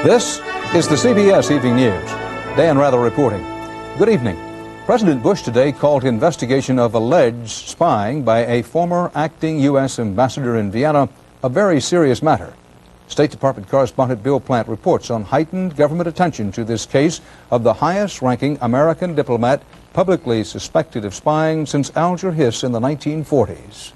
This is the CBS Evening News. Dan Rather reporting. Good evening. President Bush today called investigation of alleged spying by a former acting U.S. ambassador in Vienna a very serious matter. State Department correspondent Bill Plant reports on heightened government attention to this case of the highest-ranking American diplomat publicly suspected of spying since Alger Hiss in the 1940s.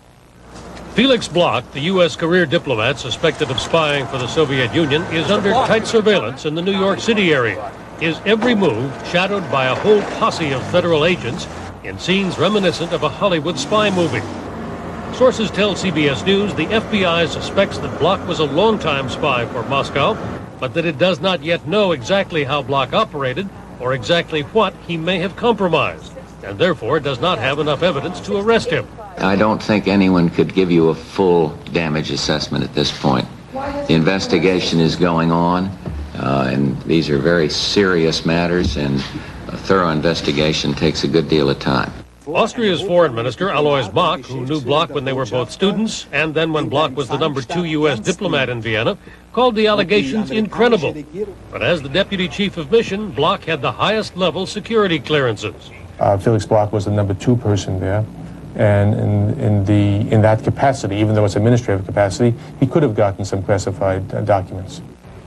Felix Bloch, the U.S. career diplomat suspected of spying for the Soviet Union, is under tight surveillance in the New York City area. His every move shadowed by a whole posse of federal agents in scenes reminiscent of a Hollywood spy movie. Sources tell CBS News the FBI suspects that Bloch was a longtime spy for Moscow, but that it does not yet know exactly how Bloch operated or exactly what he may have compromised, and therefore does not have enough evidence to arrest him. I don't think anyone could give you a full damage assessment at this point. The investigation is going on, and these are very serious matters, and a thorough investigation takes a good deal of time. Austria's foreign minister, Alois Mock, who knew Bloch when they were both students, and then when Bloch was the #2 U.S. diplomat in Vienna, called the allegations incredible. But as the deputy chief of mission, Bloch had the highest level security clearances. Felix Bloch was the #2 person there. And in that capacity, even though it's administrative capacity, he could have gotten some classified documents.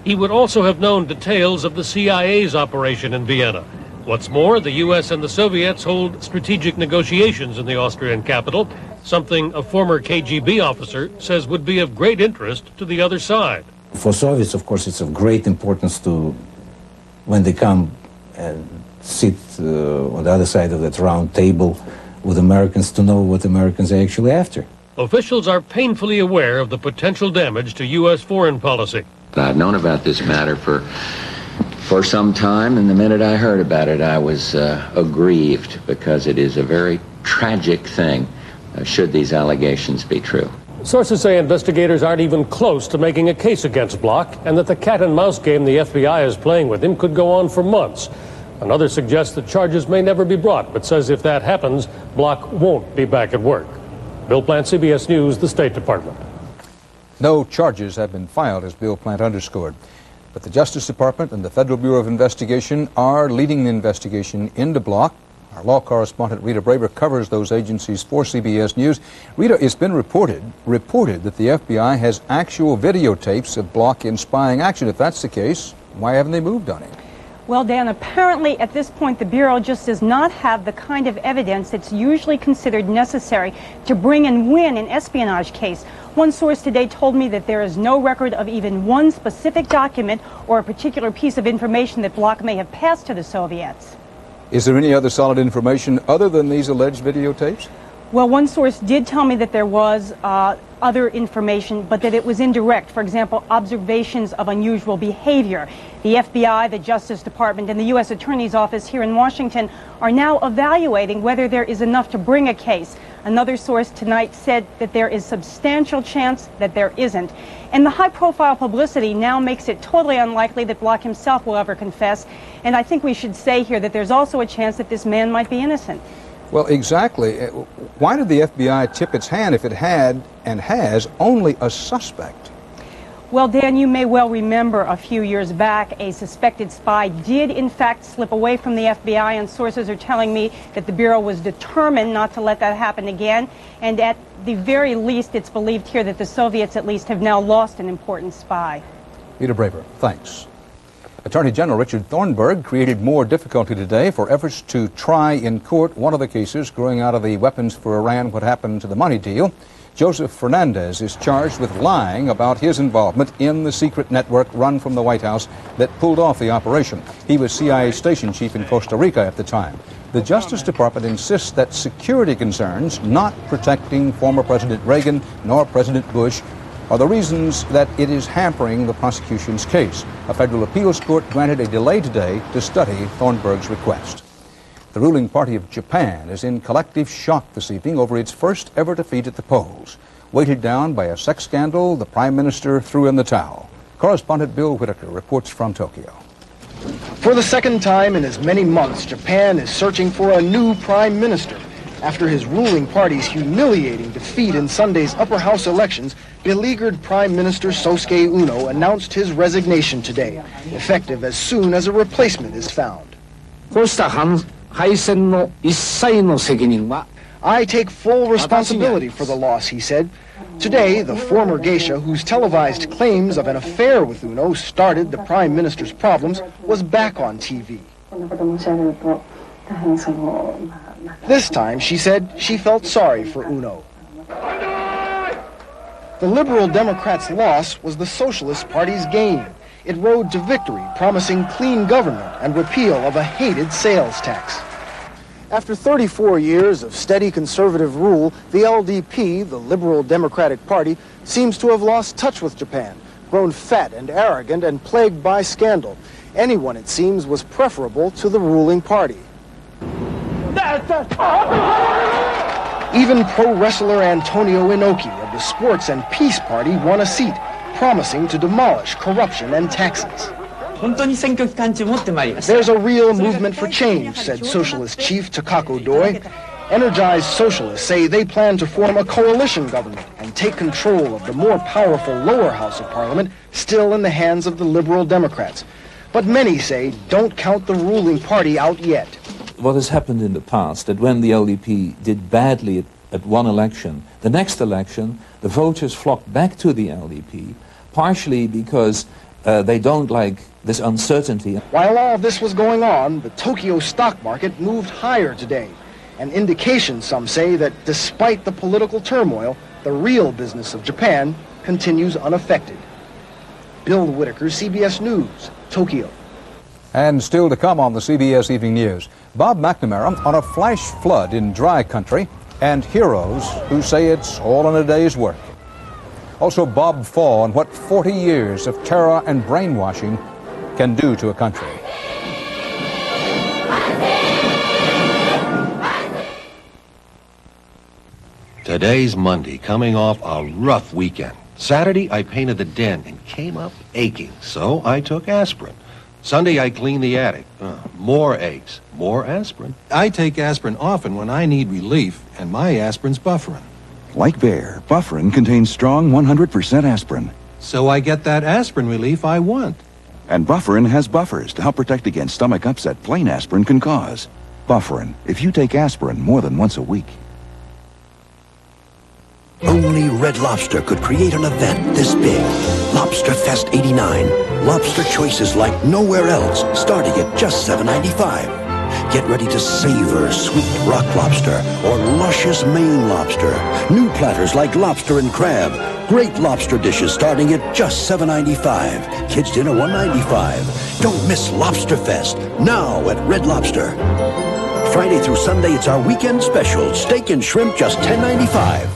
He would also have known details of the CIA's operation in Vienna. What's more, the U.S. and the Soviets hold strategic negotiations in the Austrian capital, something a former KGB officer says would be of great interest to the other side. For Soviets, of course, it's of great importance to, when they come and sit on the other side of that round table with Americans, to know what Americans are actually after. Officials are painfully aware of the potential damage to U.S. foreign policy. I've known about this matter for some time, and the minute I heard about it, I was aggrieved, because it is a very tragic thing, should these allegations be true. Sources say investigators aren't even close to making a case against Bloch, and that the cat-and-mouse game the FBI is playing with him could go on for months. Another suggests that charges may never be brought, but says if that happens, Bloch won't be back at work. Bill Plant, CBS News, the State Department. No charges have been filed, as Bill Plant underscored. But the Justice Department and the Federal Bureau of Investigation are leading the investigation into Bloch. Our law correspondent Rita Braber covers those agencies for CBS News. Rita, it's been reported that the FBI has actual videotapes of Bloch in spying action. If that's the case, why haven't they moved on him? Well, Dan, apparently at this point the Bureau just does not have the kind of evidence that's usually considered necessary to bring and win an espionage case. One source today told me that there is no record of even one specific document or a particular piece of information that Bloch may have passed to the Soviets. Is there any other solid information other than these alleged videotapes? Well, one source did tell me that there was other information, but that it was indirect. For example, observations of unusual behavior. The FBI, the Justice Department, and the U.S. Attorney's Office here in Washington are now evaluating whether there is enough to bring a case. Another source tonight said that there is substantial chance that there isn't. And the high-profile publicity now makes it totally unlikely that Bloch himself will ever confess. And I think we should say here that there's also a chance that this man might be innocent. Well, exactly. Why did the FBI tip its hand if it had and has only a suspect? Well, Dan, you may well remember a few years back a suspected spy did in fact slip away from the FBI, and sources are telling me that the Bureau was determined not to let that happen again. And at the very least, it's believed here that the Soviets at least have now lost an important spy. Rita Braber, thanks. Attorney General Richard Thornburg created more difficulty today for efforts to try in court one of the cases growing out of the Weapons for Iran What Happened to the Money deal. Joseph Fernandez is charged with lying about his involvement in the secret network run from the White House that pulled off the operation. He was CIA station chief in Costa Rica at the time. The Justice Department insists that security concerns, not protecting former President Reagan nor President Bush, are the reasons that it is hampering the prosecution's case. A federal appeals court granted a delay today to study Thornburg's request. The ruling party of Japan is in collective shock this evening over its first ever defeat at the polls. Weighted down by a sex scandal, the prime minister threw in the towel. Correspondent Bill Whitaker reports from Tokyo. For the second time in as many months, Japan is searching for a new prime minister. after his ruling party's humiliating defeat in Sunday's upper house elections. Beleaguered Prime Minister Sosuke Uno announced his resignation today, effective as soon as a replacement is found. I take full responsibility for the loss, he said. Today, the former geisha, whose televised claims of an affair with Uno started the Prime Minister's problems, was back on TV. This time, she said she felt sorry for Uno. The Liberal Democrats' loss was the Socialist Party's gain. It rode to victory, promising clean government and repeal of a hated sales tax. After 34 years of steady conservative rule, the LDP, the Liberal Democratic Party, seems to have lost touch with Japan, grown fat and arrogant and plagued by scandal. Anyone, it seems, was preferable to the ruling party. Even pro wrestler Antonio Inoki of the Sports and Peace Party won a seat, promising to demolish corruption and taxes. There's a real movement for change, said Socialist Chief Takako Doi. Energized socialists say they plan to form a coalition government and take control of the more powerful lower house of parliament, still in the hands of the Liberal Democrats. But many say don't count the ruling party out yet. What has happened in the past, that when the LDP did badly at one election, the next election, the voters flocked back to the LDP, partially because they don't like this uncertainty. While all this was going on, the Tokyo stock market moved higher today. An indication, some say, that despite the political turmoil, the real business of Japan continues unaffected. Bill Whitaker, CBS News, Tokyo. And still to come on the CBS Evening News, Bob McNamara on a flash flood in dry country and heroes who say it's all in a day's work. Also, Bob Fall on what 40 years of terror and brainwashing can do to a country. Today's Monday, coming off a rough weekend. Saturday, I painted the den and came up aching, so I took aspirin. Sunday, I cleaned the attic. More aches, more aspirin. I take aspirin often when I need relief, and my aspirin's Bufferin. Like Bayer, Bufferin contains strong 100% aspirin. So I get that aspirin relief I want. And Bufferin has buffers to help protect against stomach upset plain aspirin can cause. Bufferin, if you take aspirin more than once a week. Only Red Lobster could create an event this big. Lobster Fest 89. Lobster choices like nowhere else, starting at just $7.95. Get ready to savor sweet rock lobster or luscious Maine lobster. New platters like lobster and crab. Great lobster dishes starting at just $7.95. Kids dinner $1.95. Don't miss Lobster Fest now at Red Lobster. Friday through Sunday, it's our weekend special. Steak and shrimp just $10.95.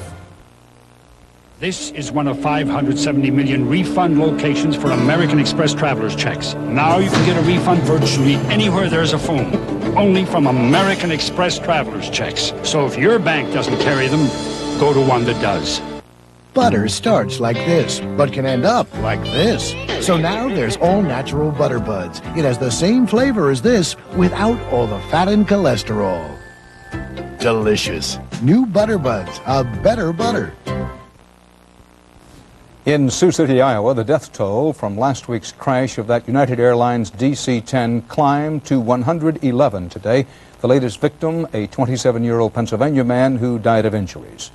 This is one of 570 million refund locations for American Express traveler's checks. Now you can get a refund virtually anywhere there's a phone. Only from American Express traveler's checks. So if your bank doesn't carry them, go to one that does. Butter starts like this, but can end up like this. So now there's all-natural Butter Buds. It has the same flavor as this without all the fat and cholesterol. Delicious. New Butter Buds, a better butter. In Sioux City, Iowa, the death toll from last week's crash of that United Airlines DC-10 climbed to 111 today. The latest victim, a 27-year-old Pennsylvania man who died of injuries.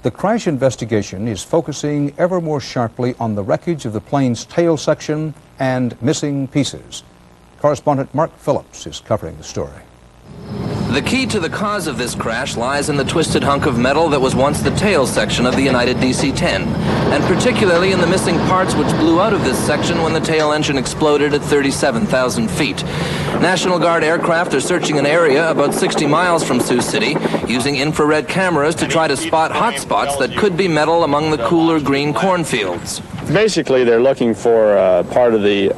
The crash investigation is focusing ever more sharply on the wreckage of the plane's tail section and missing pieces. Correspondent Mark Phillips is covering the story. The key to the cause of this crash lies in the twisted hunk of metal that was once the tail section of the United DC-10, and particularly in the missing parts which blew out of this section when the tail engine exploded at 37,000 feet. National Guard aircraft are searching an area about 60 miles from Sioux City, using infrared cameras to try to spot hot spots that could be metal among the cooler green cornfields. Basically, they're looking for part of the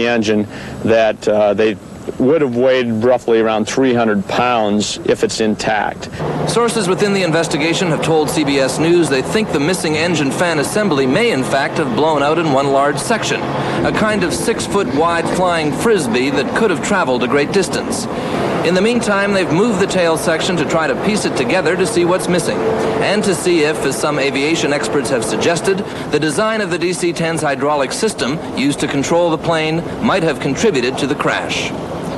engine that they would have weighed roughly around 300 pounds if it's intact. Sources within the investigation have told CBS News they think the missing engine fan assembly may in fact have blown out in one large section, a kind of 6-foot wide flying frisbee that could have traveled a great distance. In the meantime, they've moved the tail section to try to piece it together to see what's missing, and to see if, as some aviation experts have suggested, the design of the DC-10's hydraulic system used to control the plane might have contributed to the crash.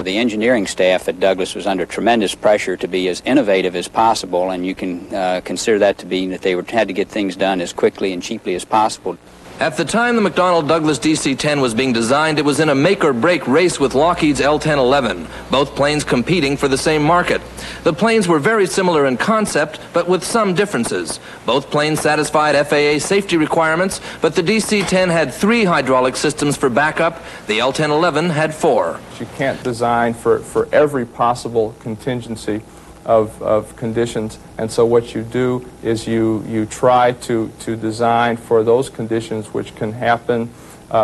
The engineering staff at Douglas was under tremendous pressure to be as innovative as possible, and you can consider that to be that they had to get things done as quickly and cheaply as possible. At the time the McDonnell Douglas DC-10 was being designed, it was in a make-or-break race with Lockheed's L-1011, both planes competing for the same market. The planes were very similar in concept, but with some differences. Both planes satisfied FAA safety requirements, but the DC-10 had 3 hydraulic systems for backup. The L-1011 had 4. You can't design for every possible contingency of conditions, and so what you do is you try to design for those conditions which can happen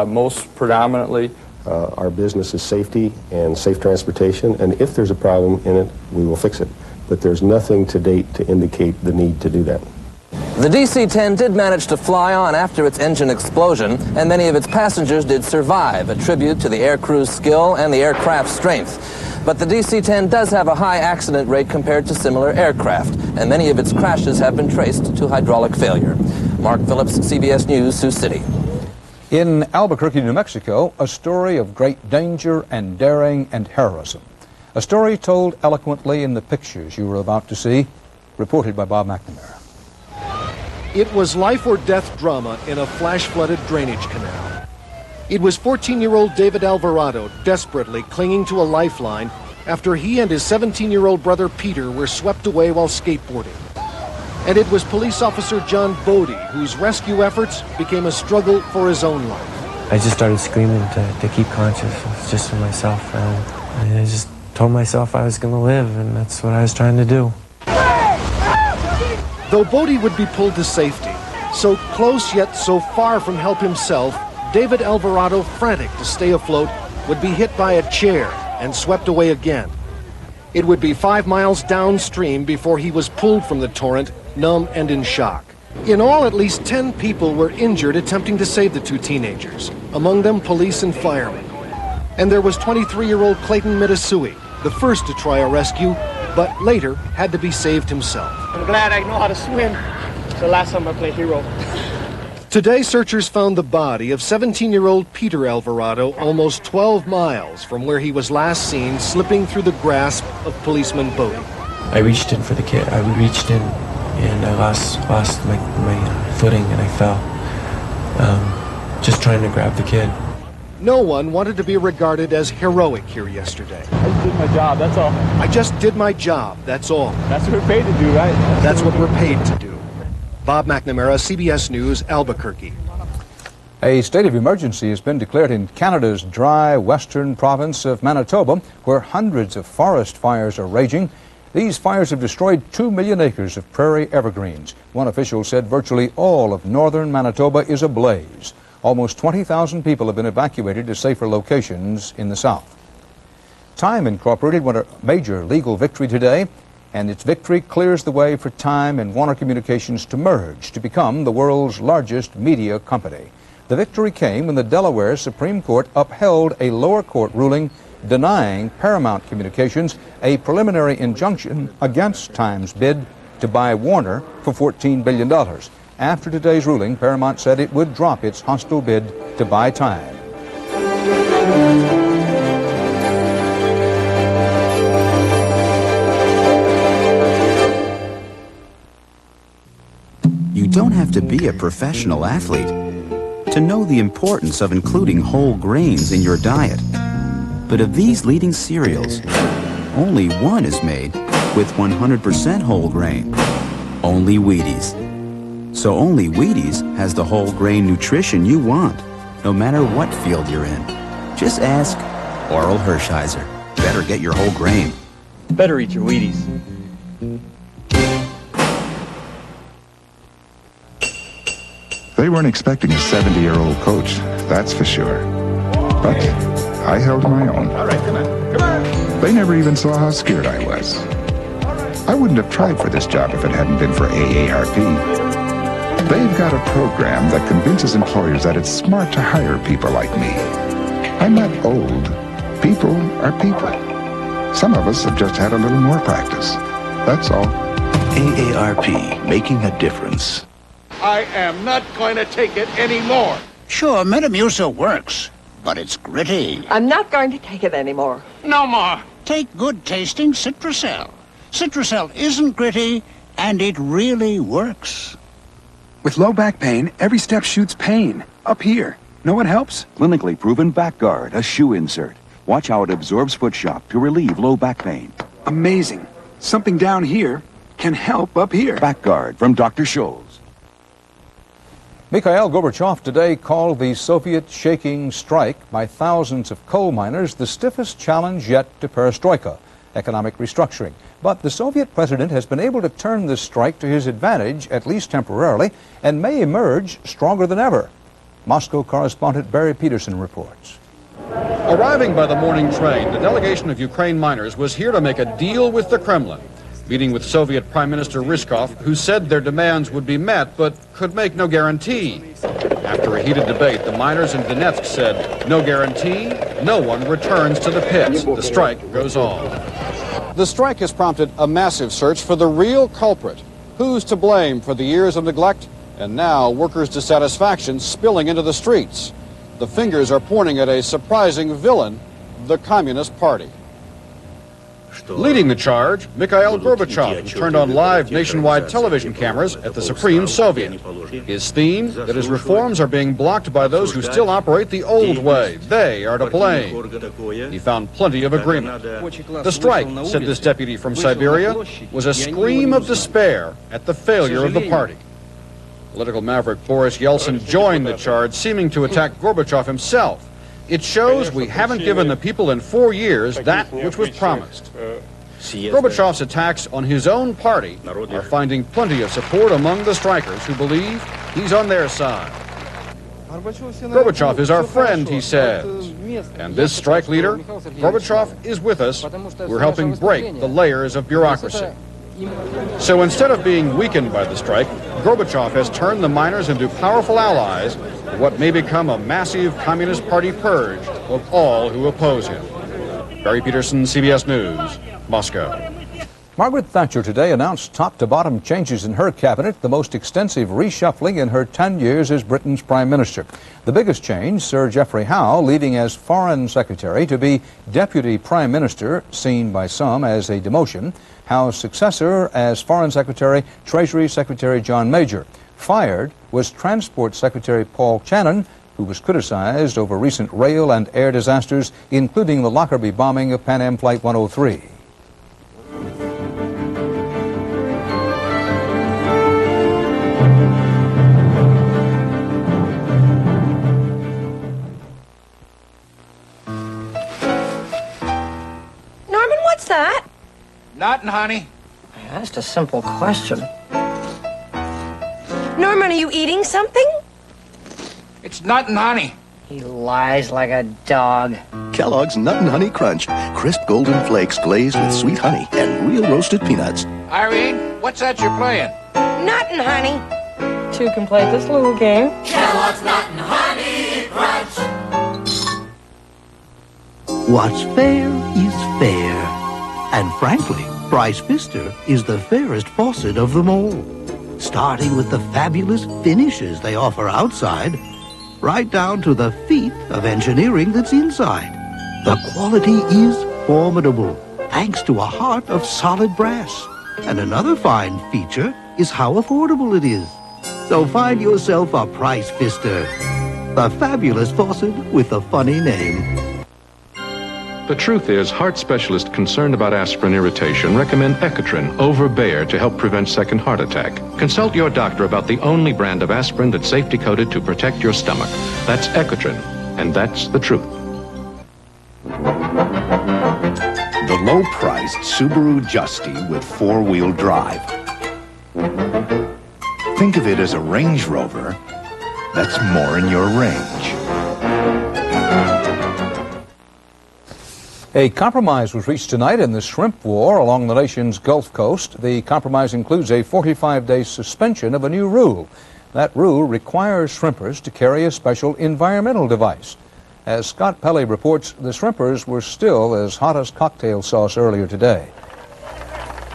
most predominantly. Our business is safety and safe transportation, and if there's a problem in it, we will fix it. But there's nothing to date to indicate the need to do that. The DC-10 did manage to fly on after its engine explosion, and many of its passengers did survive, a tribute to the aircrew's skill and the aircraft's strength. But the DC-10 does have a high accident rate compared to similar aircraft, and many of its crashes have been traced to hydraulic failure. Mark Phillips, CBS News, Sioux City. In Albuquerque, New Mexico, a story of great danger and daring and heroism. A story told eloquently in the pictures you were about to see, reported by Bob McNamara. It was life or death drama in a flash-flooded drainage canal. It was 14-year-old David Alvarado desperately clinging to a lifeline after he and his 17-year-old brother Peter were swept away while skateboarding. And it was police officer John Bodie whose rescue efforts became a struggle for his own life. I just started screaming to keep conscious, just for myself, and I just told myself I was going to live, and that's what I was trying to do. Though Bodie would be pulled to safety, so close yet so far from help himself, David Alvarado, frantic to stay afloat, would be hit by a chair and swept away again. It would be 5 miles downstream before he was pulled from the torrent, numb and in shock. In all, at least 10 people were injured attempting to save the 2 teenagers, among them police and firemen. And there was 23-year-old Clayton Mitasui, the first to try a rescue, but later had to be saved himself. I'm glad I know how to swim. It's the last time I played hero. Today, searchers found the body of 17-year-old Peter Alvarado almost 12 miles from where he was last seen slipping through the grasp of policeman Bodie. I reached in for the kid. I reached in, and I lost my footing, and I fell, just trying to grab the kid. No one wanted to be regarded as heroic here yesterday. I just did my job, that's all. I just did my job, that's all. That's what we're paid to do, right? That's what we're paid to do. Bob McNamara, CBS News, Albuquerque. A state of emergency has been declared in Canada's dry western province of Manitoba, where hundreds of forest fires are raging. These fires have destroyed 2 million acres of prairie evergreens. One official said virtually all of northern Manitoba is ablaze. Almost 20,000 people have been evacuated to safer locations in the south. Time Incorporated won a major legal victory today, and its victory clears the way for Time and Warner Communications to merge to become the world's largest media company. The victory came when the Delaware Supreme Court upheld a lower court ruling denying Paramount Communications a preliminary injunction against Time's bid to buy Warner for $14 billion. After today's ruling, Paramount said it would drop its hostile bid to buy Time. You don't have to be a professional athlete to know the importance of including whole grains in your diet. But of these leading cereals, only one is made with 100% whole grain, only Wheaties. So only Wheaties has the whole grain nutrition you want, no matter what field you're in. Just ask Oral Hershiser. Better get your whole grain. Better eat your Wheaties. They weren't expecting a 70-year-old coach, that's for sure. But I held my own. All right, come on. They never even saw how scared I was. I wouldn't have tried for this job if it hadn't been for AARP. They've got a program that convinces employers that it's smart to hire people like me. I'm not old. People are people. Some of us have just had a little more practice. That's all. AARP, making a difference. I am not going to take it anymore. Sure, Metamucil works, but it's gritty. I'm not going to take it anymore. No more. Take good-tasting Citracel. Citracel isn't gritty, and it really works. With low back pain, every step shoots pain. Up here. Know what helps? Clinically proven Back Guard, a shoe insert. Watch how it absorbs foot shock to relieve low back pain. Amazing. Something down here can help up here. Back Guard from Dr. Scholl's. Mikhail Gorbachev today called the Soviet shaking strike by thousands of coal miners the stiffest challenge yet to perestroika, economic restructuring. But the Soviet president has been able to turn this strike to his advantage, at least temporarily, and may emerge stronger than ever. Moscow correspondent Barry Peterson reports. Arriving by the morning train, the delegation of Ukraine miners was here to make a deal with the Kremlin, meeting with Soviet Prime Minister Ryzhkov, who said their demands would be met but could make no guarantee. After a heated debate, the miners in Donetsk said, no guarantee, no one returns to the pits. The strike goes on. The strike has prompted a massive search for the real culprit. Who's to blame for the years of neglect? And now workers' dissatisfaction spilling into the streets. The fingers are pointing at a surprising villain, the Communist Party. Leading the charge, Mikhail Gorbachev, who turned on live nationwide television cameras at the Supreme Soviet. His theme, that his reforms are being blocked by those who still operate the old way. They are to blame. He found plenty of agreement. The strike, said this deputy from Siberia, was a scream of despair at the failure of the party. Political maverick Boris Yeltsin joined the charge, seeming to attack Gorbachev himself. It shows we haven't given the people in 4 years that which was promised. Gorbachev's attacks on his own party are finding plenty of support among the strikers who believe he's on their side. Gorbachev is our friend, he says. And this strike leader, Gorbachev, is with us. We're helping break the layers of bureaucracy. So instead of being weakened by the strike, Gorbachev has turned the miners into powerful allies for what may become a massive Communist Party purge of all who oppose him. Barry Peterson, CBS News, Moscow. Margaret Thatcher today announced top-to-bottom changes in her cabinet, the most extensive reshuffling in her 10 years as Britain's Prime Minister. The biggest change, Sir Geoffrey Howe leaving as Foreign Secretary to be Deputy Prime Minister, seen by some as a demotion. Howe's successor as Foreign Secretary, Treasury Secretary John Major. Fired was Transport Secretary Paul Channon, who was criticized over recent rail and air disasters, including the Lockerbie bombing of Pan Am Flight 103. Norman, what's that? Nothing, honey. I asked a simple question. Norman, are you eating something? It's nothing, honey. He lies like a dog. Kellogg's Nut and Honey Crunch. Crisp golden flakes glazed with sweet honey and real roasted peanuts. Irene, what's that you're playing? Nut and honey. Two can play this little game. Kellogg's Nut and Honey Crunch. What's fair is fair. And frankly, Price Pfister is the fairest faucet of them all. Starting with the fabulous finishes they offer outside, right down to the feat of engineering that's inside. The quality is formidable, thanks to a heart of solid brass. And another fine feature is how affordable it is. So find yourself a Price Pfister, the fabulous faucet with a funny name. The truth is, heart specialists concerned about aspirin irritation recommend Ecotrin over Bayer to help prevent second heart attack. Consult your doctor about the only brand of aspirin that's safety coated to protect your stomach. That's Ecotrin, and that's the truth. The low-priced Subaru Justy with four-wheel drive. Think of it as a Range Rover that's more in your range. A compromise was reached tonight in the shrimp war along the nation's Gulf Coast. The compromise includes a 45-day suspension of a new rule. That rule requires shrimpers to carry a special environmental device. As Scott Pelley reports, the shrimpers were still as hot as cocktail sauce earlier today.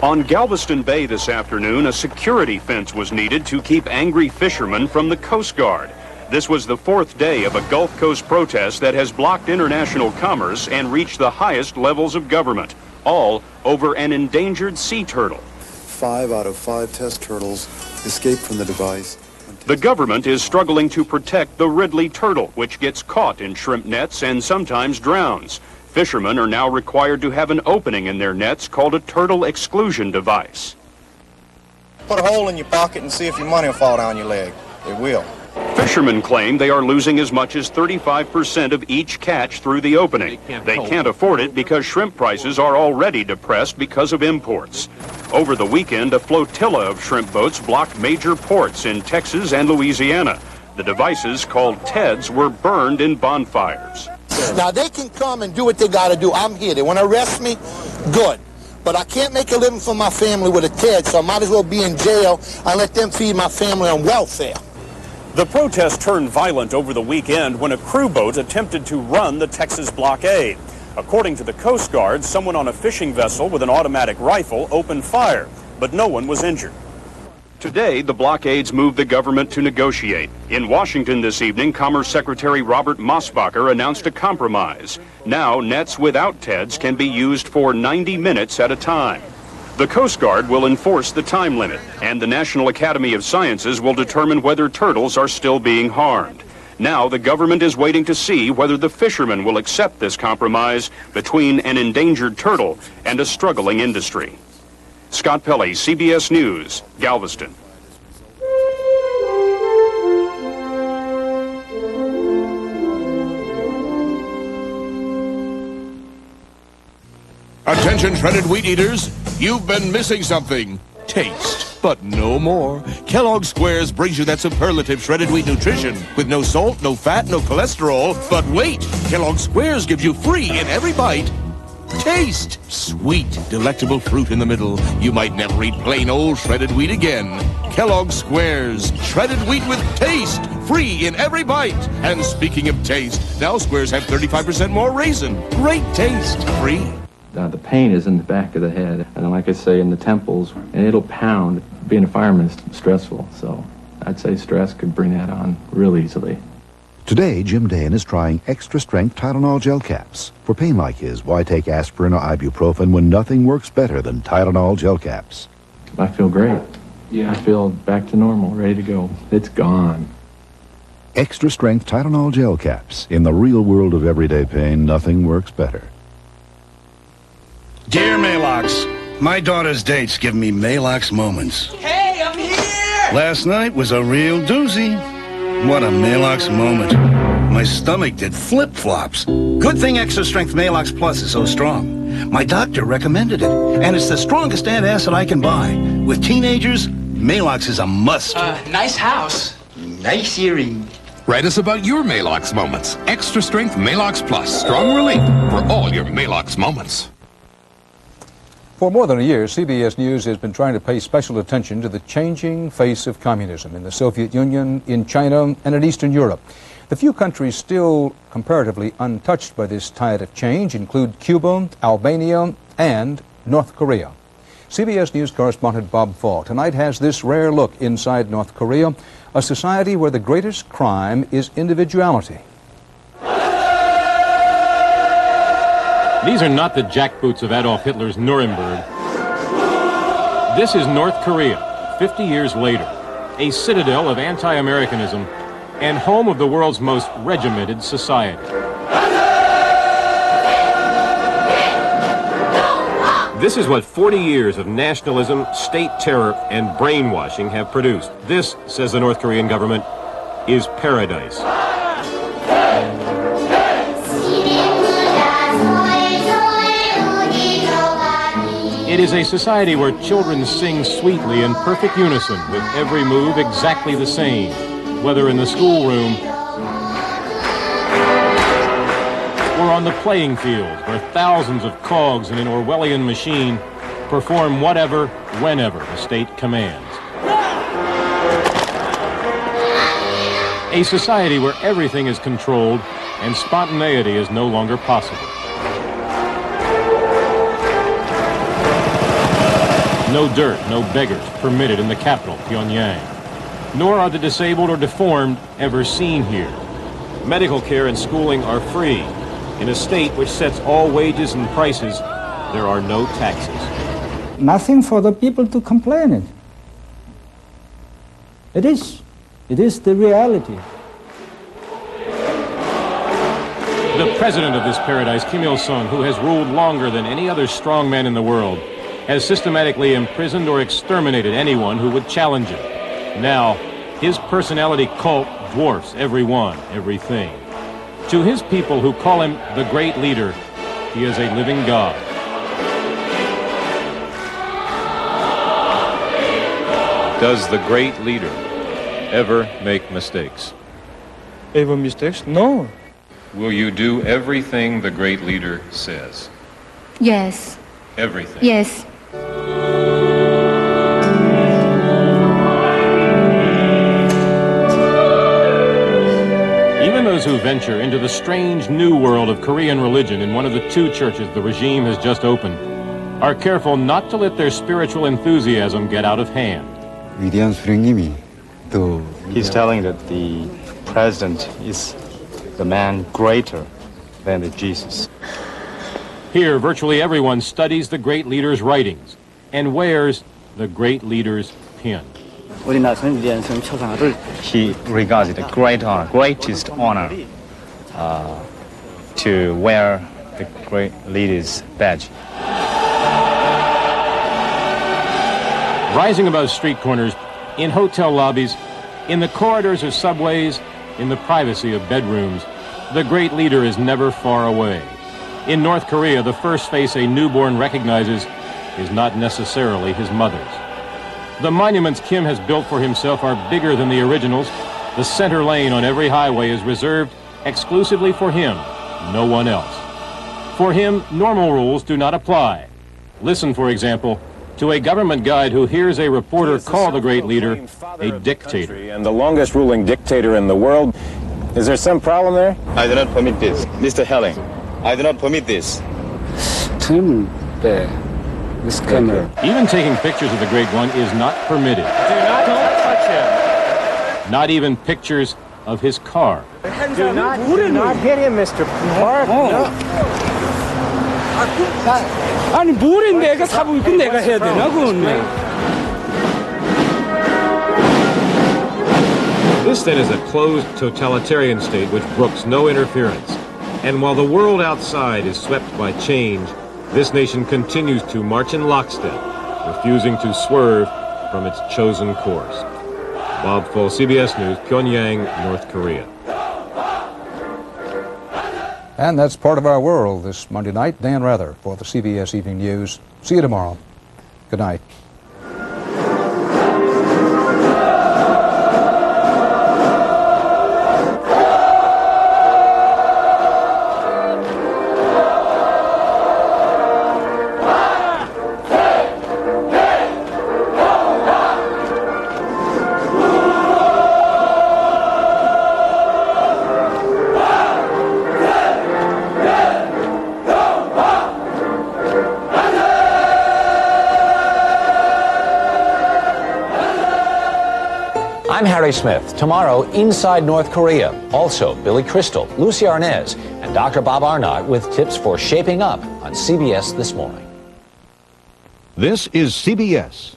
On Galveston Bay this afternoon, a security fence was needed to keep angry fishermen from the Coast Guard. This was the fourth day of a Gulf Coast protest that has blocked international commerce and reached the highest levels of government, all over an endangered sea turtle. 5 out of 5 test turtles escaped from the device. The government is struggling to protect the Ridley turtle, which gets caught in shrimp nets and sometimes drowns. Fishermen are now required to have an opening in their nets called a turtle exclusion device. Put a hole in your pocket and see if your money will fall down your leg. It will. Fishermen claim they are losing as much as 35% of each catch through the opening. They can't afford it because shrimp prices are already depressed because of imports. Over the weekend, a flotilla of shrimp boats blocked major ports in Texas and Louisiana. The devices, called TEDs, were burned in bonfires. Now, they can come and do what they got to do. I'm here. They want to arrest me? Good. But I can't make a living for my family with a TED, so I might as well be in jail and let them feed my family on welfare. The protest turned violent over the weekend when a crew boat attempted to run the Texas blockade. According to the Coast Guard, someone on a fishing vessel with an automatic rifle opened fire, but no one was injured. Today, the blockades moved the government to negotiate. In Washington this evening, Commerce Secretary Robert Mosbacher announced a compromise. Now, nets without TEDs can be used for 90 minutes at a time. The Coast Guard will enforce the time limit, and the National Academy of Sciences will determine whether turtles are still being harmed. Now, the government is waiting to see whether the fishermen will accept this compromise between an endangered turtle and a struggling industry. Scott Pelley, CBS News, Galveston. Attention shredded wheat eaters, you've been missing something. Taste, but no more. Kellogg's Squares brings you that superlative shredded wheat nutrition with no salt, no fat, no cholesterol. But wait, Kellogg's Squares gives you free in every bite. Taste! Sweet, delectable fruit in the middle. You might never eat plain old shredded wheat again. Kellogg's Squares, shredded wheat with taste, free in every bite. And speaking of taste, now Squares have 35% more raisin. Great taste, free. The pain is in the back of the head, and like I say, in the temples, and it'll pound. Being a fireman is stressful, so I'd say stress could bring that on real easily. Today, Jim Dane is trying extra-strength Tylenol gel caps. For pain like his, why take aspirin or ibuprofen when nothing works better than Tylenol gel caps? I feel great. Yeah, I feel back to normal, ready to go. It's gone. Extra-strength Tylenol gel caps. In the real world of everyday pain, nothing works better. Dear Malox, my daughter's dates give me Malox moments. Hey, I'm here! Last night was a real doozy. What a Malox moment. My stomach did flip-flops. Good thing Extra Strength Malox Plus is so strong. My doctor recommended it, and it's the strongest antacid I can buy. With teenagers, Malox is a must. Nice house. Nice earring. Write us about your Malox moments. Extra Strength Malox Plus. Strong relief for all your Malox moments. For more than a year, CBS News has been trying to pay special attention to the changing face of communism in the Soviet Union, in China, and in Eastern Europe. The few countries still comparatively untouched by this tide of change include Cuba, Albania, and North Korea. CBS News correspondent Bob Fall tonight has this rare look inside North Korea, a society where the greatest crime is individuality. These are not the jackboots of Adolf Hitler's Nuremberg. This is North Korea, 50 years later, a citadel of anti-Americanism and home of the world's most regimented society. This is what 40 years of nationalism, state terror, and brainwashing have produced. This, says the North Korean government, is paradise. It is a society where children sing sweetly in perfect unison, with every move exactly the same, whether in the schoolroom or on the playing field, where thousands of cogs in an Orwellian machine perform whatever, whenever the state commands. A society where everything is controlled and spontaneity is no longer possible. No dirt, no beggars permitted in the capital, Pyongyang. Nor are the disabled or deformed ever seen here. Medical care and schooling are free. In a state which sets all wages and prices, there are no taxes. Nothing for the people to complain in. It is the reality. The president of this paradise, Kim Il-sung, who has ruled longer than any other strong man in the world, has systematically imprisoned or exterminated anyone who would challenge him. Now, his personality cult dwarfs everyone, everything. To his people who call him the great leader, he is a living God. Does the great leader ever make mistakes? Ever mistakes? No. Will you do everything the great leader says? Yes. Everything? Yes. Even those who venture into the strange new world of Korean religion in one of the two churches the regime has just opened are careful not to let their spiritual enthusiasm get out of hand. He's telling that the president is the man greater than the Jesus. Here, virtually everyone studies the great leader's writings and wears the great leader's pin. He regards it a great honor, greatest honor, to wear the great leader's badge. Rising above street corners, in hotel lobbies, in the corridors of subways, in the privacy of bedrooms, the great leader is never far away. In North Korea, the first face a newborn recognizes is not necessarily his mother's. The monuments Kim has built for himself are bigger than the originals. The center lane on every highway is reserved exclusively for him, no one else. For him, normal rules do not apply. Listen, for example, to a government guide who hears a reporter call the great leader a dictator. And the longest ruling dictator in the world. Is there some problem there? I do not permit this. Mr. Helling, I do not permit this. This camera. Even taking pictures of the great one is not permitted. Don't touch him. Not even pictures of his car. Do not hit him, Mr. Park. No. 아니 뭘 내가 사고 있고 내가 해야 되나 그건. This then is a closed totalitarian state which brooks no interference. And while the world outside is swept by change, this nation continues to march in lockstep, refusing to swerve from its chosen course. Bob Full, CBS News, Pyongyang, North Korea. And that's part of our world this Monday night. Dan Rather for the CBS Evening News. See you tomorrow. Good night. I'm Harry Smith. Tomorrow, Inside North Korea. Also, Billy Crystal, Lucy Arnaz, and Dr. Bob Arnott with tips for shaping up on CBS This Morning. This is CBS.